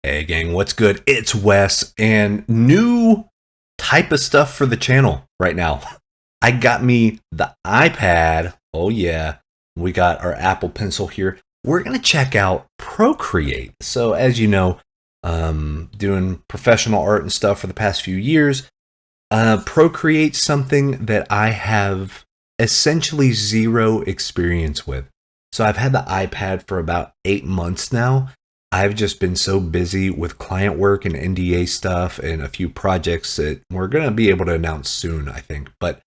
Hey gang, what's good? It's Wes, and new type of stuff for the channel right now. I got me the iPad. Oh yeah, we got our Apple Pencil here. We're gonna check out Procreate. So as you know, doing professional art and stuff for the past few years. Procreate's something that I have essentially zero experience with. So I've had the iPad for about 8 months now. I've just been so busy with client work and NDA stuff and a few projects that we're going to be able to announce soon, I think. But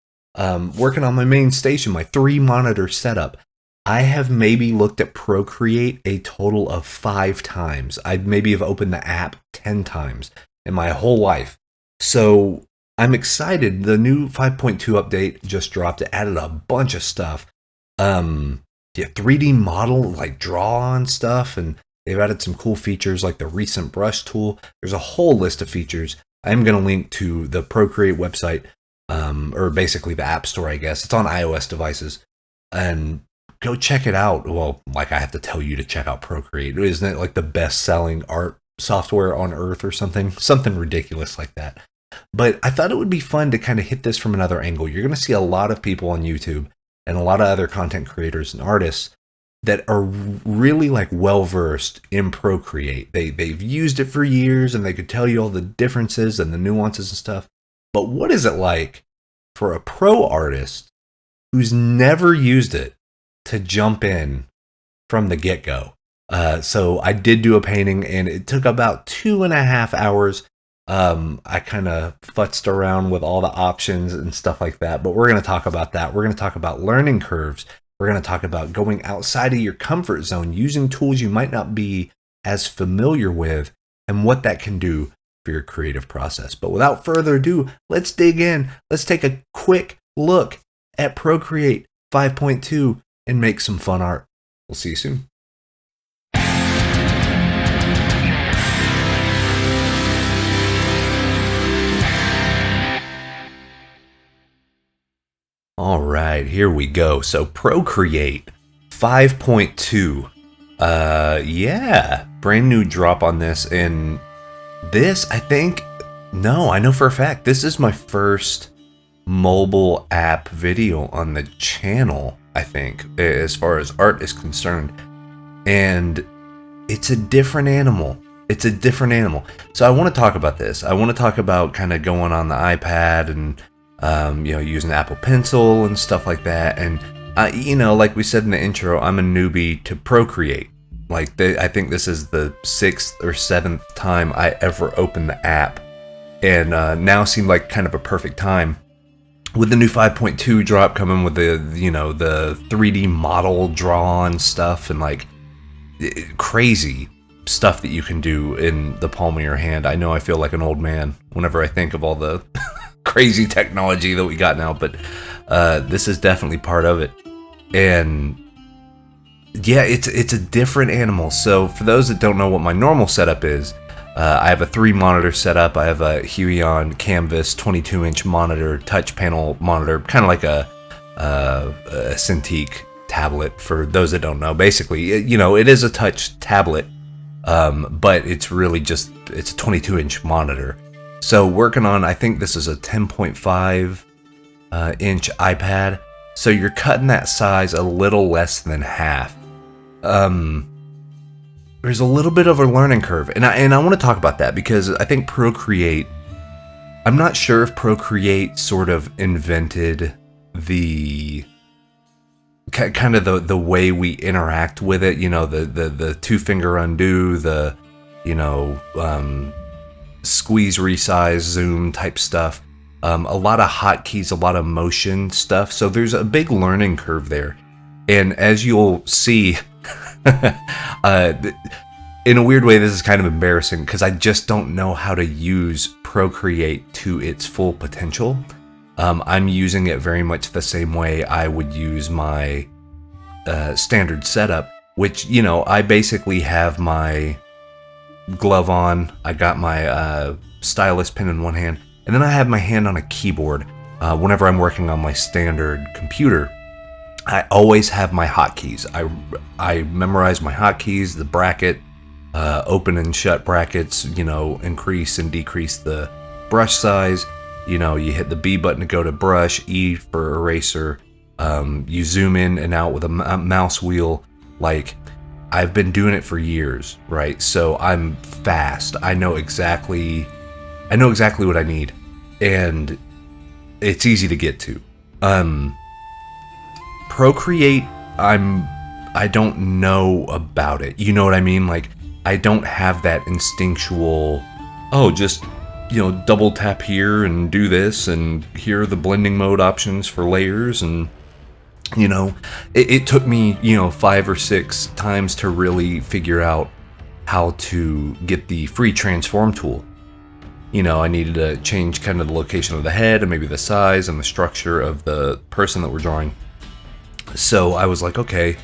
working on my main station, my 3-monitor setup, I have maybe looked at Procreate a total of 5 times. I maybe have opened the app 10 times in my whole life. So I'm excited. The new 5.2 update just dropped. It added a bunch of stuff. Yeah, 3D model, like draw on stuff, and they've added some cool features like the recent brush tool. There's a whole list of features. I'm going to link to the Procreate website, or basically the App Store, I guess. It's on iOS devices. And go check it out. Well, like I have to tell you to check out Procreate. Isn't it like the best-selling art software on earth or something? Something ridiculous like that. But I thought it would be fun to kind of hit this from another angle. You're going to see a lot of people on YouTube and a lot of other content creators and artists that are really like well-versed in Procreate. They've used it for years and they could tell you all the differences and the nuances and stuff. But what is it like for a pro artist who's never used it to jump in from the get-go? So I did do a painting and it took about 2.5 hours. I kind of futzed around with all the options and stuff like that, but we're going to talk about that. We're going to talk about learning curves. We're going to talk about going outside of your comfort zone, using tools you might not be as familiar with, and what that can do for your creative process. But without further ado, let's dig in. Let's take a quick look at Procreate 5.2 and make some fun art. We'll see you soon. All right, here we go. So Procreate 5.2. Yeah, brand new drop on this. And this, I know for a fact, this is my first mobile app video on the channel, I think, as far as art is concerned. And it's a different animal. It's a different animal. So I want to talk about this. I want to talk about kind of going on the iPad and using Apple Pencil and stuff like that. And, like we said in the intro, I'm a newbie to Procreate. I think this is the 6th or 7th time I ever opened the app. And now seemed like kind of a perfect time. With the new 5.2 drop coming with the 3D model draw-on stuff and like crazy stuff that you can do in the palm of your hand. I know I feel like an old man whenever I think of all the crazy technology that we got now, but this is definitely part of it. And yeah, it's a different animal. So for those that don't know what my normal setup is, I have a 3-monitor setup. I have a Huion Canvas 22-inch monitor, touch panel monitor, kind of like a Cintiq tablet. For those that don't know, basically, it is a touch tablet, but it's really just it's a 22-inch monitor. So working on, I think this is a 10.5 inch iPad. So you're cutting that size a little less than half. There's a little bit of a learning curve, and I want to talk about that because I think Procreate, I'm not sure if Procreate sort of invented the kind of the way we interact with it. The 2-finger undo, the squeeze, resize, zoom type stuff. A lot of hotkeys, a lot of motion stuff. So there's a big learning curve there. And as you'll see, in a weird way, this is kind of embarrassing because I just don't know how to use Procreate to its full potential. I'm using it very much the same way I would use my standard setup, which, I basically have my glove on, I got my stylus pen in one hand, and then I have my hand on a keyboard whenever I'm working on my standard computer. I always have my hotkeys. I memorize my hotkeys, the bracket, open and shut brackets, increase and decrease the brush size. You hit the B button to go to brush, E for eraser. You zoom in and out with a mouse wheel. Like, I've been doing it for years, right? So I'm fast. I know exactly what I need, and it's easy to get to. Procreate, I don't know about it. You know what I mean? Like, I don't have that instinctual, just, double tap here and do this, and here are the blending mode options for layers. And, it took me, 5 or 6 times to really figure out how to get the free transform tool. I needed to change kind of the location of the head and maybe the size and the structure of the person that we're drawing. So I was like, okay,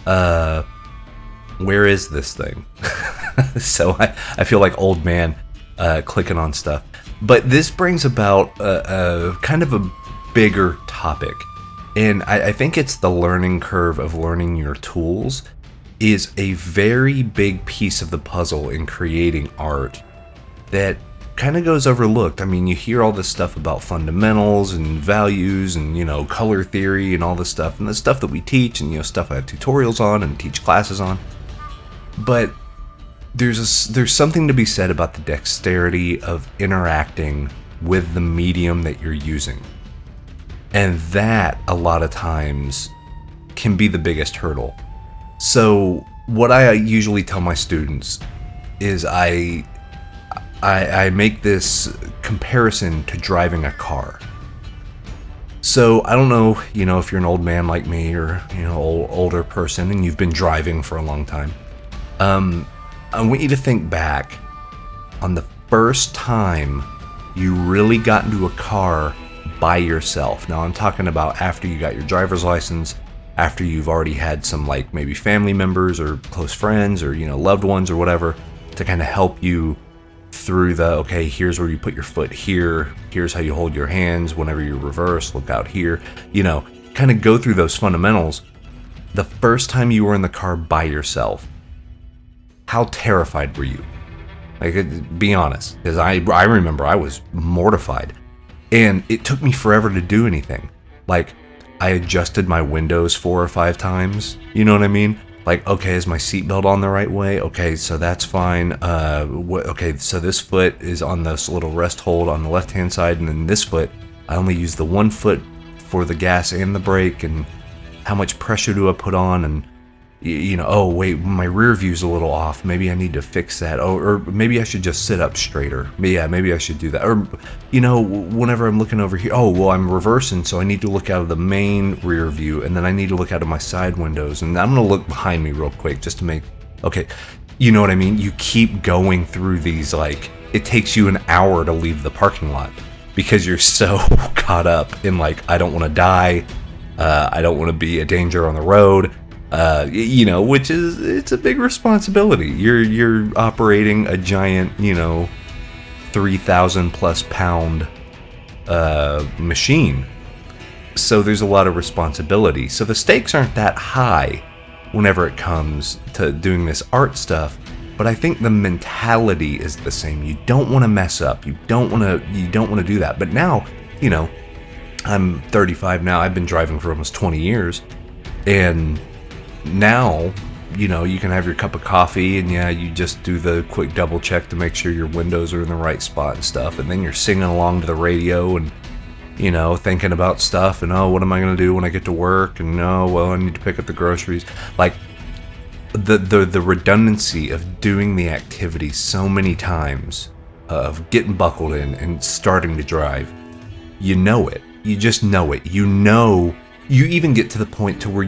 where is this thing? So I feel like old man clicking on stuff. But this brings about a kind of a bigger topic. And I think it's the learning curve of learning your tools is a very big piece of the puzzle in creating art that kind of goes overlooked. I mean, you hear all this stuff about fundamentals and values and, color theory and all this stuff, and the stuff that we teach and, stuff I have tutorials on and teach classes on. But there's something to be said about the dexterity of interacting with the medium that you're using. And that, a lot of times, can be the biggest hurdle. So what I usually tell my students is I make this comparison to driving a car. So I don't know, if you're an old man like me or, older person and you've been driving for a long time. I want you to think back on the first time you really got into a car by yourself. Now I'm talking about after you got your driver's license, after you've already had some like maybe family members or close friends or, loved ones or whatever to kind of help you through okay, here's where you put your foot here, here's how you hold your hands whenever you reverse, look out here, kind of go through those fundamentals. The first time you were in the car by yourself, how terrified were you? Like, be honest, because I remember I was mortified, and it took me forever to do anything. Like, I adjusted my windows 4 or 5 times, you know what I mean? Like, okay, is my seatbelt on the right way? Okay, so that's fine. Okay, so this foot is on this little rest hold on the left-hand side, and then this foot, I only use the one foot for the gas and the brake, and how much pressure do I put on? And, oh, wait, my rear view's a little off. Maybe I need to fix that. Oh, or maybe I should just sit up straighter. Yeah, maybe I should do that. Or, whenever I'm looking over here, oh, well, I'm reversing, so I need to look out of the main rear view, and then I need to look out of my side windows, and I'm going to look behind me real quick just to make, okay, you know what I mean? You keep going through these, like, it takes you an hour to leave the parking lot because you're so caught up in, like, I don't want to die, I don't want to be a danger on the road. Which is, it's a big responsibility. You're operating a giant, 3,000 plus pound machine. So there's a lot of responsibility. So the stakes aren't that high whenever it comes to doing this art stuff, but I think the mentality is the same. You don't want to mess up. You don't want to do that. But now, I'm 35 now. I've been driving for almost 20 years, and now, you can have your cup of coffee, and you just do the quick double check to make sure your windows are in the right spot and stuff, and then you're singing along to the radio and, thinking about stuff, and, oh, what am I going to do when I get to work, and, oh, well, I need to pick up the groceries. Like, the redundancy of doing the activity so many times, of getting buckled in and starting to drive, you just know it. You even get to the point to where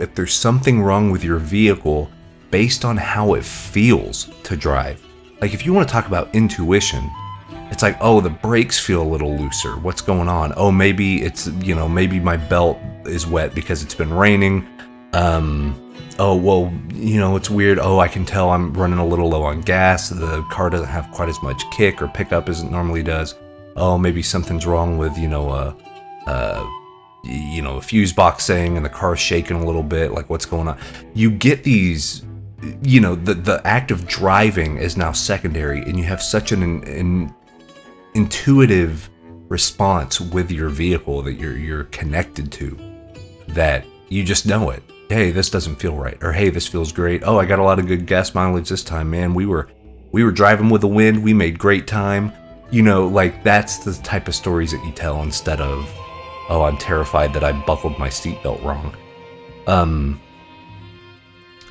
if there's something wrong with your vehicle based on how it feels to drive. Like, if you want to talk about intuition, it's like, oh, the brakes feel a little looser. What's going on? Oh, maybe it's, maybe my belt is wet because it's been raining. Oh, well, it's weird. Oh, I can tell I'm running a little low on gas. The car doesn't have quite as much kick or pickup as it normally does. Oh, maybe something's wrong with, a fuse box saying, and the car's shaking a little bit, like, what's going on? You get these the act of driving is now secondary, and you have such an intuitive response with your vehicle that you're connected to, that you just know it. Hey, this doesn't feel right, or hey, this feels great. Oh, I got a lot of good gas mileage this time, man. We were driving with the wind. We made great time. Like, that's the type of stories that you tell, instead of, oh, I'm terrified that I buckled my seatbelt wrong.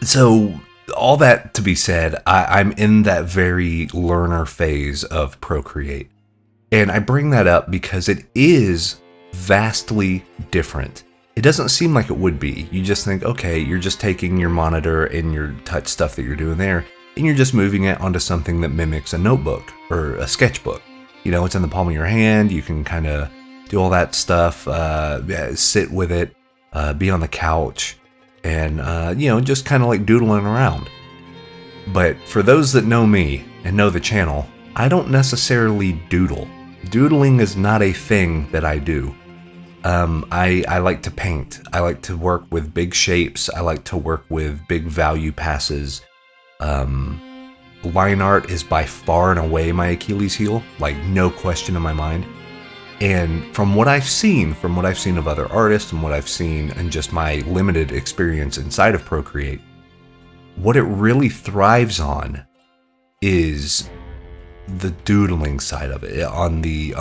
So all that to be said, I'm in that very learner phase of Procreate. And I bring that up because it is vastly different. It doesn't seem like it would be. You just think, okay, you're just taking your monitor and your touch stuff that you're doing there, and you're just moving it onto something that mimics a notebook or a sketchbook. It's in the palm of your hand. You can kind of do all that stuff, sit with it, be on the couch, and, just kind of like doodling around. But for those that know me and know the channel, I don't necessarily doodle. Doodling is not a thing that I do. I like to paint. I like to work with big shapes. I like to work with big value passes. Line art is by far and away my Achilles heel, like no question in my mind. And from what I've seen of other artists and what I've seen and just my limited experience inside of Procreate, what it really thrives on is the doodling side of it. On the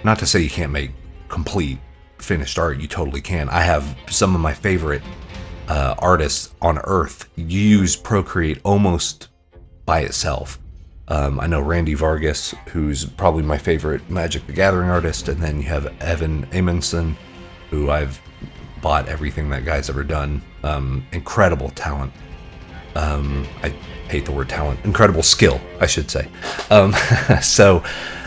not to say you can't make complete finished art, you totally can. I have some of my favorite artists on earth use Procreate almost by itself. I know Randy Vargas, who's probably my favorite Magic the Gathering artist, and then you have Evan Amundsen, who I've bought everything that guy's ever done. Incredible talent. I hate the word talent. Incredible skill, I should say.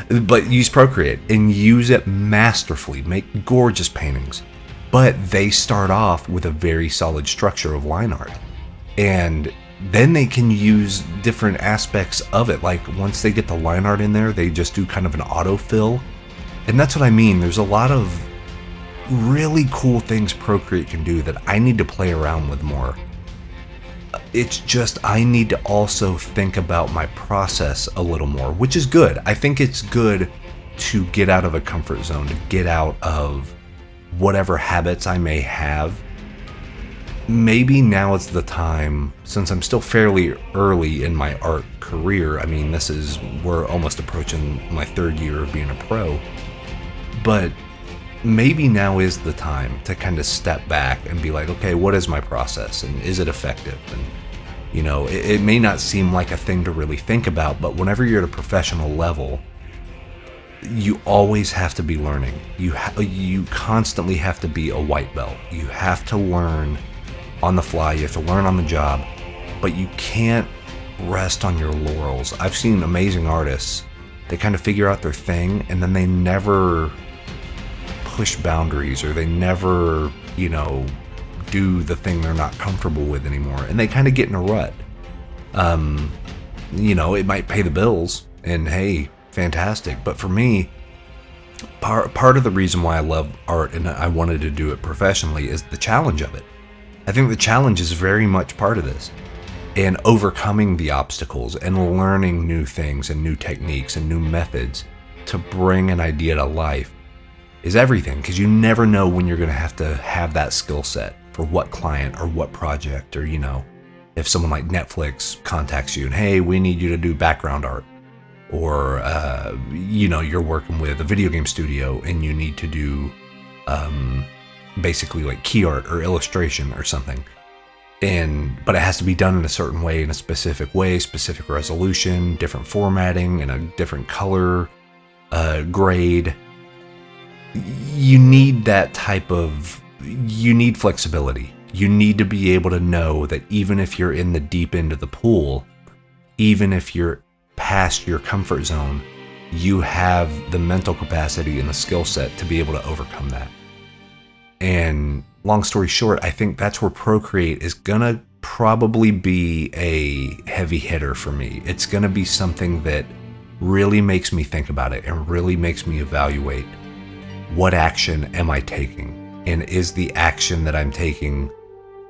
But use Procreate and use it masterfully. Make gorgeous paintings. But they start off with a very solid structure of line art. And then they can use different aspects of it. Like, once they get the line art in there, they just do kind of an autofill. And that's what I mean. There's a lot of really cool things Procreate can do that I need to play around with more. It's just, I need to also think about my process a little more, which is good. I think it's good to get out of a comfort zone, to get out of whatever habits I may have. Maybe now is the time, since I'm still fairly early in my art career. I mean, we're almost approaching my third year of being a pro, but maybe now is the time to kind of step back and be like, okay, what is my process and is it effective? And it may not seem like a thing to really think about, but whenever you're at a professional level, you always have to be learning. You constantly have to be a white belt. You have to learn on the fly. You have to learn on the job, but you can't rest on your laurels. I've seen amazing artists, they kind of figure out their thing and then they never push boundaries, or they never, do the thing they're not comfortable with anymore, and they kind of get in a rut. It might pay the bills, and hey, fantastic. But for me, part of the reason why I love art and I wanted to do it professionally is the challenge of it. I think the challenge is very much part of this, and overcoming the obstacles and learning new things and new techniques and new methods to bring an idea to life is everything, because you never know when you're going to have that skill set for what client or what project, or if someone like Netflix contacts you and, hey, we need you to do background art, or you're working with a video game studio and you need to do basically like key art or illustration or something, but it has to be done in a certain way, in a specific way, specific resolution, different formatting, and a different color grade. You need that you need flexibility. You need to be able to know that even if you're in the deep end of the pool, even if you're past your comfort zone, you have the mental capacity and the skill set to be able to overcome that. And long story short, I think that's where Procreate is gonna probably be a heavy hitter for me. It's gonna be something that really makes me think about it and really makes me evaluate, what action am I taking? And is the action that I'm taking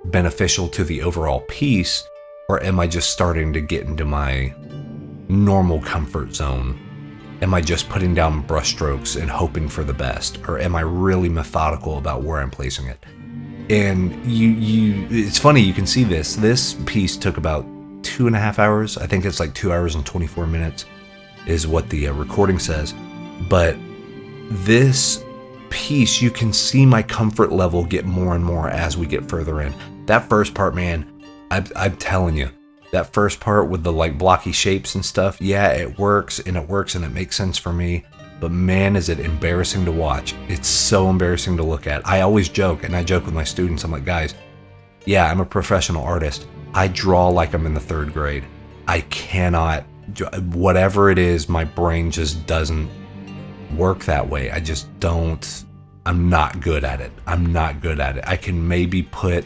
beneficial to the overall piece, Or am I just starting to get into my normal comfort zone? Am I just putting down brush strokes and hoping for the best? Or am I really methodical about where I'm placing it? And it's funny, you can see this piece took about 2.5 hours. I think it's like 2 hours and 24 minutes is what the recording says. But this piece, you can see my comfort level get more and more as we get further in. That first part, man, I'm telling you, that first part with the like blocky shapes and stuff, yeah, it works and it makes sense for me. But man, is it embarrassing to watch. It's so embarrassing to look at. I always joke, and I joke with my students, I'm like, guys, yeah, I'm a professional artist. I draw like I'm in the 3rd grade. I cannot, whatever it is, my brain just doesn't work that way. I just don't, I'm not good at it. I can maybe put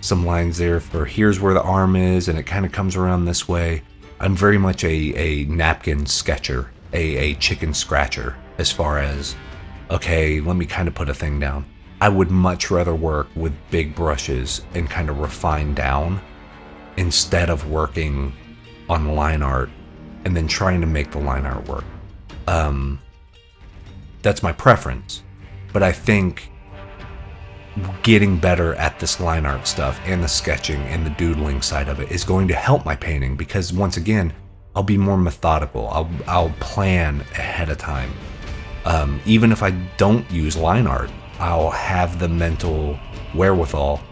some lines there for here's where the arm is, and it kind of comes around this way. I'm very much a napkin sketcher, a chicken scratcher, as far as, okay, let me kind of put a thing down. I would much rather work with big brushes and kind of refine down instead of working on line art and then trying to make the line art work. That's my preference, but I think getting better at this line art stuff and the sketching and the doodling side of it is going to help my painting, because once again, I'll be more methodical. I'll plan ahead of time. Even if I don't use line art, I'll have the mental wherewithal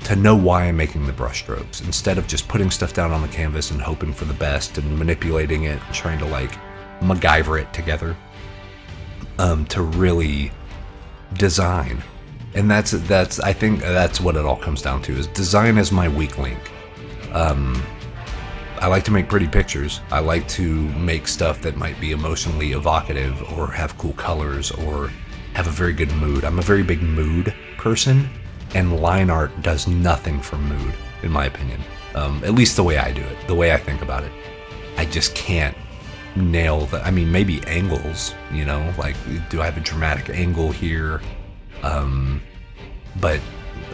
to know why I'm making the brush strokes, instead of just putting stuff down on the canvas and hoping for the best and manipulating it and trying to like MacGyver it together, to really design. And that's I think that's what it all comes down to, is design is my weak link. I like to make pretty pictures. I like to make stuff that might be emotionally evocative or have cool colors or have a very good mood. I'm a very big mood person, and line art does nothing for mood, in my opinion. At least the way I do it, the way I think about it. I just can't nail the, I mean, maybe angles, you know, like, do I have a dramatic angle here? But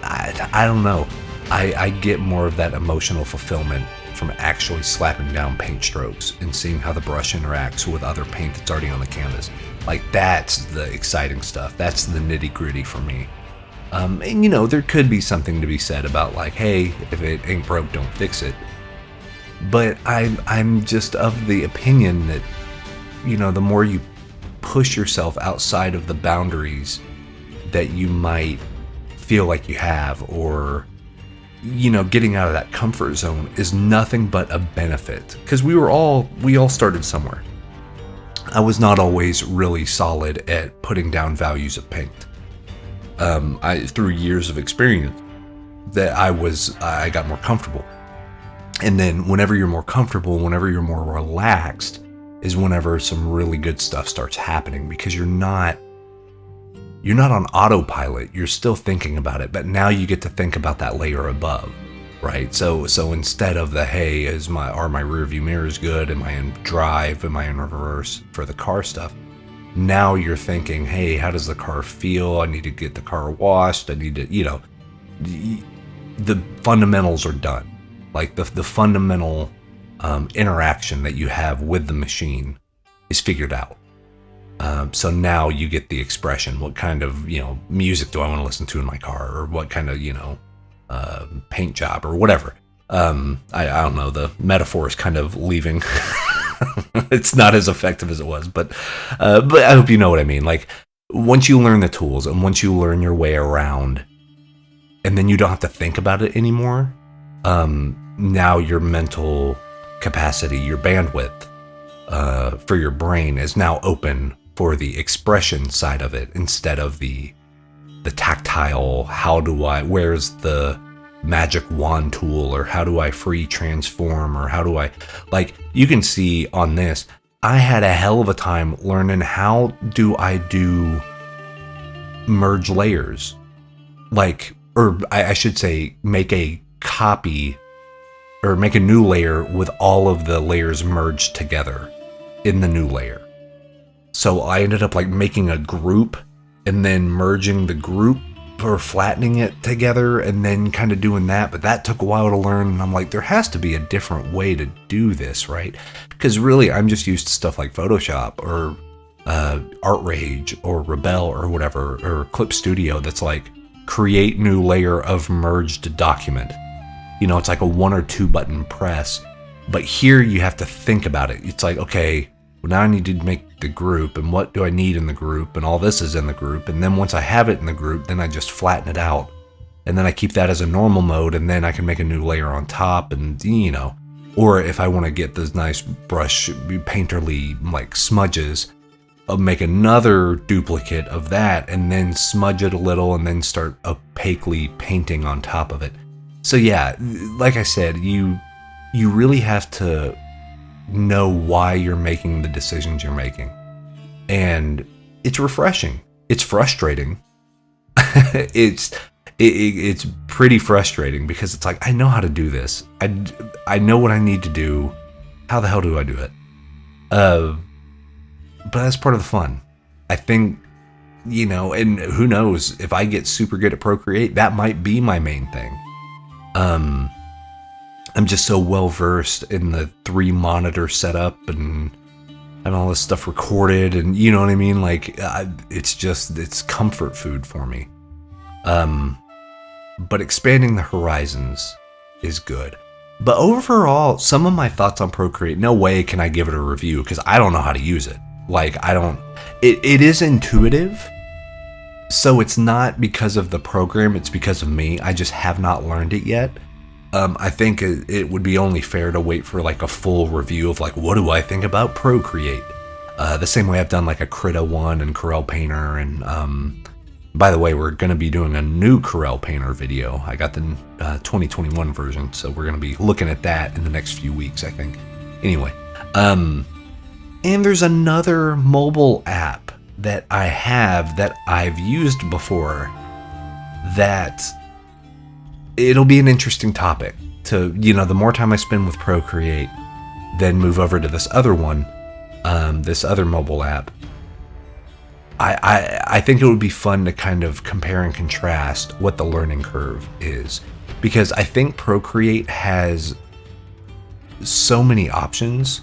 I don't know. I get more of that emotional fulfillment from actually slapping down paint strokes and seeing how the brush interacts with other paint that's already on the canvas. Like, that's the exciting stuff. That's the nitty-gritty for me. And you know, there could be something to be said about like, hey, if it ain't broke, don't fix it. But I'm just of the opinion that, you know, the more you push yourself outside of the boundaries that you might feel like you have, or, you know, getting out of that comfort zone is nothing but a benefit. Because we all started somewhere. I was not always really solid at putting down values of paint. Through years of experience, that I got more comfortable. And then whenever you're more comfortable, whenever you're more relaxed, is whenever some really good stuff starts happening, because you're not on autopilot. You're still thinking about it, but now you get to think about that layer above, right? So instead of the, hey, are my rear view mirrors good? Am I in drive? Am I in reverse for the car stuff? Now you're thinking, hey, how does the car feel? I need to get the car washed. I need to, you know, the fundamentals are done. Like the fundamental interaction that you have with the machine is figured out. So now you get the expression. What kind of, you know, music do I want to listen to in my car, or what kind of, you know, paint job or whatever. I don't know. The metaphor is kind of leaving. It's not as effective as it was, but I hope you know what I mean. Like, once you learn the tools and once you learn your way around, and then you don't have to think about it anymore, now your mental capacity, your bandwidth for your brain is now open for the expression side of it, instead of the tactile, where's the magic wand tool, or how do I free transform, or how do I, like, you can see on this, I had a hell of a time learning how do I do merge layers, like, or I should say make a copy or make a new layer with all of the layers merged together in the new layer. So I ended up like making a group and then merging the group or flattening it together and then kind of doing that, but that took a while to learn. And I'm like, there has to be a different way to do this, right? Because really, I'm just used to stuff like Photoshop or ArtRage or Rebel or whatever, or Clip Studio that's like create new layer of merged document. You know, it's like a 1 or 2 button press. But here you have to think about it. It's like, okay, well, now I need to make the group, and what do I need in the group, and all this is in the group. And then once I have it in the group, then I just flatten it out. And then I keep that as a normal mode, and then I can make a new layer on top, and, you know. Or if I want to get those nice brush painterly like smudges, I'll make another duplicate of that, and then smudge it a little, and then start opaquely painting on top of it. So yeah, like I said, you really have to know why you're making the decisions you're making. And it's refreshing. It's frustrating. It's pretty frustrating because it's like, I know how to do this. I know what I need to do. How the hell do I do it? But that's part of the fun. I think, you know, and who knows, if I get super good at Procreate, that might be my main thing. I'm just so well versed in the 3 monitor setup and all this stuff recorded, and you know what I mean? Like, it's comfort food for me. But expanding the horizons is good. But overall, some of my thoughts on Procreate, no way can I give it a review because I don't know how to use it. Like, it is intuitive. So it's not because of the program, it's because of me. I just have not learned it yet. I think it would be only fair to wait for like a full review of like, what do I think about Procreate? The same way I've done like a Krita one and Corel Painter. And by the way, we're going to be doing a new Corel Painter video. I got the 2021 version, so we're going to be looking at that in the next few weeks, I think. Anyway, and there's another mobile app that I have that I've used before that it'll be an interesting topic to, you know, the more time I spend with Procreate, then move over to this other one, this other mobile app. I think it would be fun to kind of compare and contrast what the learning curve is, because I think Procreate has so many options,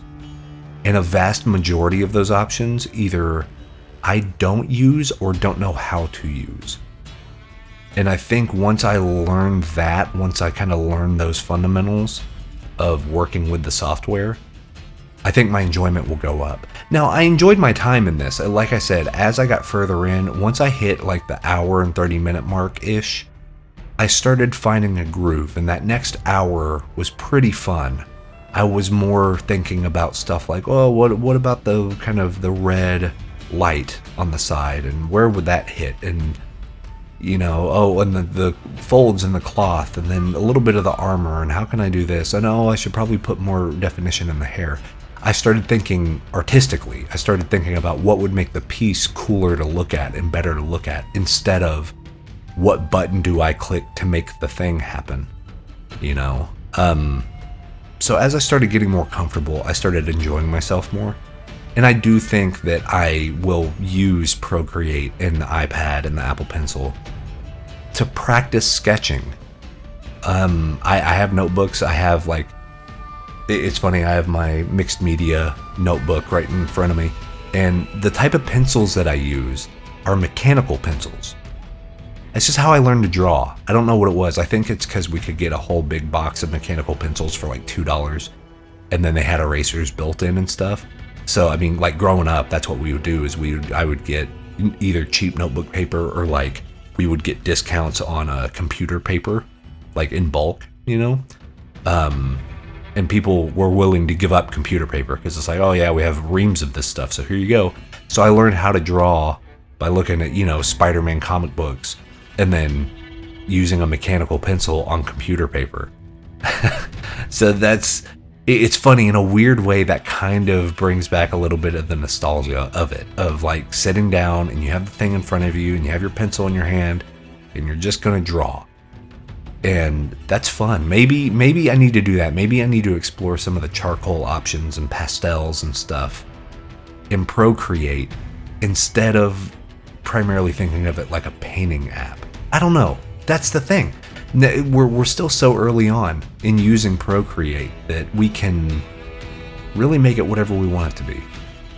and a vast majority of those options either I don't use or don't know how to use. And I think once I learn that, once I kind of learn those fundamentals of working with the software, I think my enjoyment will go up. Now, I enjoyed my time in this. Like I said, as I got further in, once I hit like the hour and 30-minute mark-ish, I started finding a groove, and that next hour was pretty fun. I was more thinking about stuff like, oh, what about the kind of the red light on the side, and where would that hit? And you know, oh, and the folds in the cloth, and then a little bit of the armor, and how can I do this? And oh, I should probably put more definition in the hair. I started thinking artistically. I started thinking about what would make the piece cooler to look at and better to look at, instead of what button do I click to make the thing happen, you know? So as I started getting more comfortable, I started enjoying myself more. And I do think that I will use Procreate and the iPad and the Apple Pencil to practice sketching. I have notebooks. I have like, it's funny, I have my mixed media notebook right in front of me. And the type of pencils that I use are mechanical pencils. It's just how I learned to draw. I don't know what it was. I think it's because we could get a whole big box of mechanical pencils for like $2. And then they had erasers built in and stuff. So, I mean, like growing up, that's what we would do is I would get either cheap notebook paper, or like we would get discounts on a computer paper, like in bulk, you know? And people were willing to give up computer paper because it's like, oh yeah, we have reams of this stuff, so here you go. So I learned how to draw by looking at, you know, Spider-Man comic books and then using a mechanical pencil on computer paper. So it's funny in a weird way. That kind of brings back a little bit of the nostalgia of it, of like sitting down and you have the thing in front of you and you have your pencil in your hand and you're just going to draw. And that's fun. Maybe I need to do that. Maybe I need to explore some of the charcoal options and pastels and stuff in Procreate instead of primarily thinking of it like a painting app. I don't know. That's the thing. We're still so early on in using Procreate that we can really make it whatever we want it to be.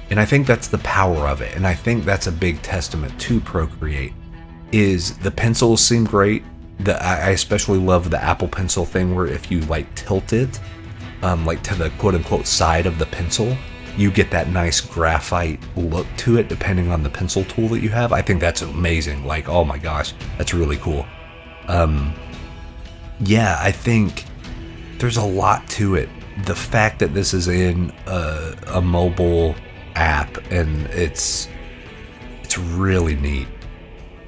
And I think that's the power of it. And I think that's a big testament to Procreate. Is the pencils seem great. I especially love the Apple Pencil thing, where if you like tilt it, like to the quote unquote side of the pencil, you get that nice graphite look to it depending on the pencil tool that you have. I think that's amazing. Like, oh my gosh, that's really cool. Yeah, I think there's a lot to it. The fact that this is in a mobile app, and it's really neat.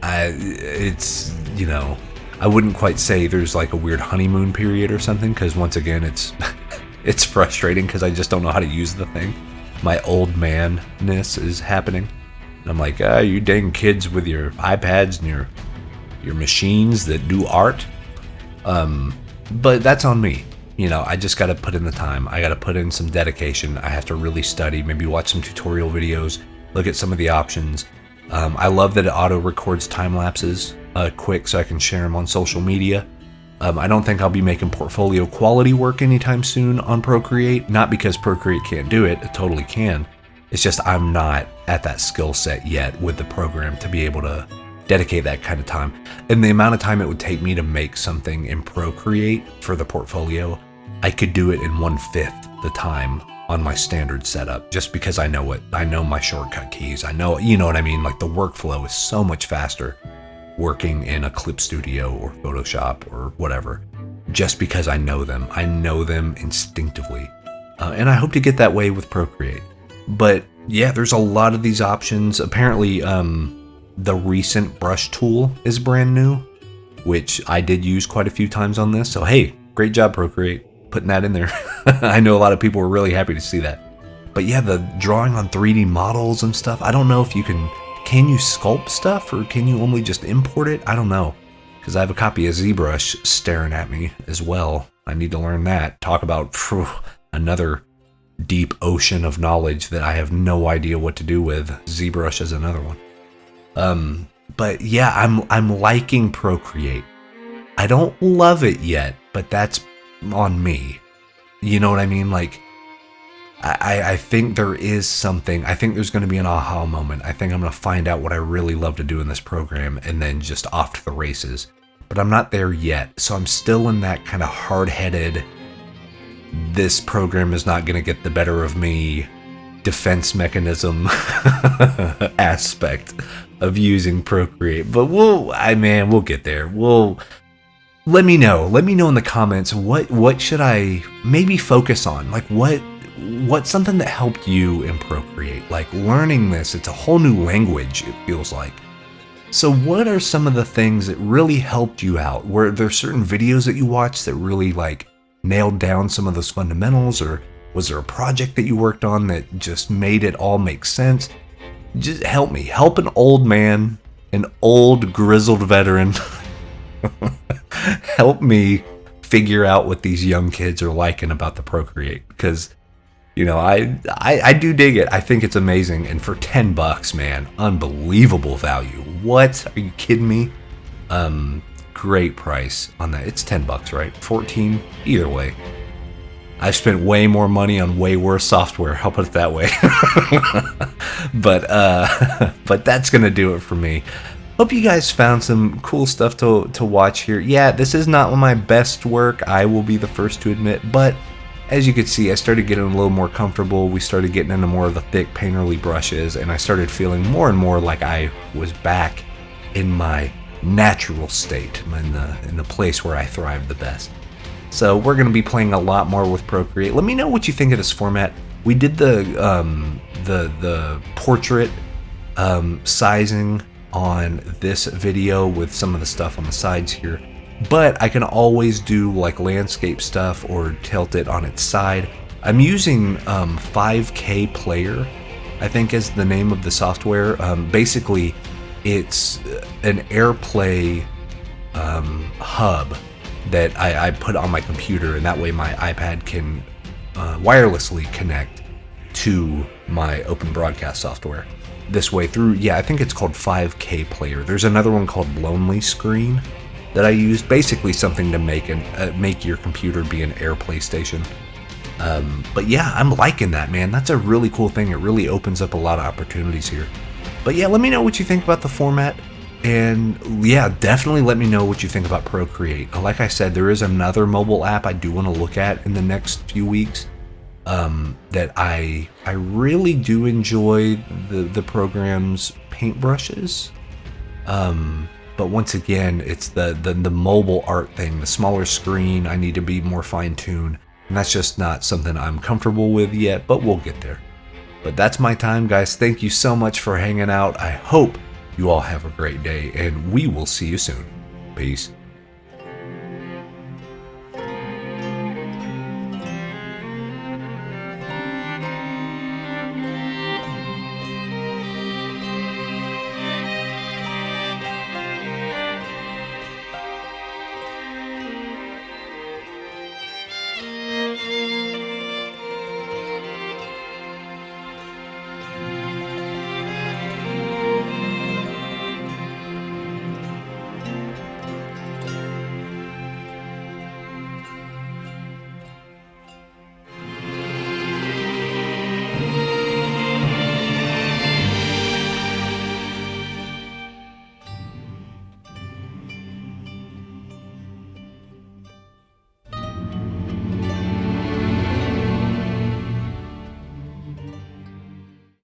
It's, you know, I wouldn't quite say there's like a weird honeymoon period or something, because once again, it's it's frustrating because I just don't know how to use the thing. My old manness is happening. And I'm like, you dang kids with your iPads and your machines that do art. But that's on me. You know, I just got to put in the time. I got to put in some dedication. I have to really study, maybe watch some tutorial videos, look at some of the options. I love that it auto records time lapses quick so I can share them on social media. I don't think I'll be making portfolio quality work anytime soon on Procreate. Not because Procreate can't do it. It totally can. It's just I'm not at that skill set yet with the program to be able to dedicate that kind of time. And the amount of time it would take me to make something in Procreate for the portfolio, I could do it in 1/5 the time on my standard setup, just because I know my shortcut keys. I know, you know what I mean? Like, the workflow is so much faster working in a clip studio or Photoshop or whatever, just because I know them. I know them instinctively. And I hope to get that way with Procreate. But yeah, there's a lot of these options. Apparently, the recent brush tool is brand new, which I did use quite a few times on this. So hey, great job, Procreate, putting that in there. I know a lot of people were really happy to see that. But yeah, the drawing on 3D models and stuff, I don't know if you can you sculpt stuff, or can you only just import it? I don't know, because I have a copy of ZBrush staring at me as well. I need to learn that. Talk about another deep ocean of knowledge that I have no idea what to do with. ZBrush is another one. But yeah, I'm liking Procreate. I don't love it yet, but that's on me. You know what I mean? Like, I think there is something. I think there's going to be an aha moment. I think I'm going to find out what I really love to do in this program, and then just off to the races. But I'm not there yet, so I'm still in that kind of hard-headed, this program is not going to get the better of me defense mechanism aspect of using Procreate. But we'll get there. Let me know in the comments, what should I maybe focus on? Like, what's something that helped you in Procreate? Like, learning this, it's a whole new language, it feels like. So what are some of the things that really helped you out? Were there certain videos that you watched that really like nailed down some of those fundamentals, or was there a project that you worked on that just made it all make sense? Just help me. Help an old man, an old grizzled veteran. Help me figure out what these young kids are liking about the Procreate, because, you know, I do dig it. I think it's amazing. And for $10, man, unbelievable value. What? Are you kidding me? Great price on that. It's $10, right? 14? Either way. I've spent way more money on way worse software. I'll put it that way. But that's going to do it for me. Hope you guys found some cool stuff to watch here. Yeah, this is not my best work, I will be the first to admit, but as you can see, I started getting a little more comfortable. We started getting into more of the thick painterly brushes, and I started feeling more and more like I was back in my natural state, in the place where I thrive the best. So we're going to be playing a lot more with Procreate. Let me know what you think of this format. We did the portrait sizing on this video with some of the stuff on the sides here, but I can always do like landscape stuff or tilt it on its side. I'm using 5K Player, I think is the name of the software. Basically, it's an AirPlay hub that I put on my computer, and that way my iPad can wirelessly connect to my open broadcast software. this way through. Yeah, I think it's called 5K Player. There's another one called Lonely Screen that I use. Basically something to make your computer be an AirPlay station. But yeah, I'm liking that, man. That's a really cool thing. It really opens up a lot of opportunities here. But yeah, let me know what you think about the format. And yeah, definitely let me know what you think about Procreate. Like I said, there is another mobile app I do want to look at in the next few weeks. That I really do enjoy the program's paintbrushes. But once again, it's the mobile art thing, the smaller screen. I need to be more fine-tuned, and that's just not something I'm comfortable with yet, but we'll get there. But that's my time, guys. Thank you so much for hanging out. I hope you all have a great day, and we will see you soon. Peace.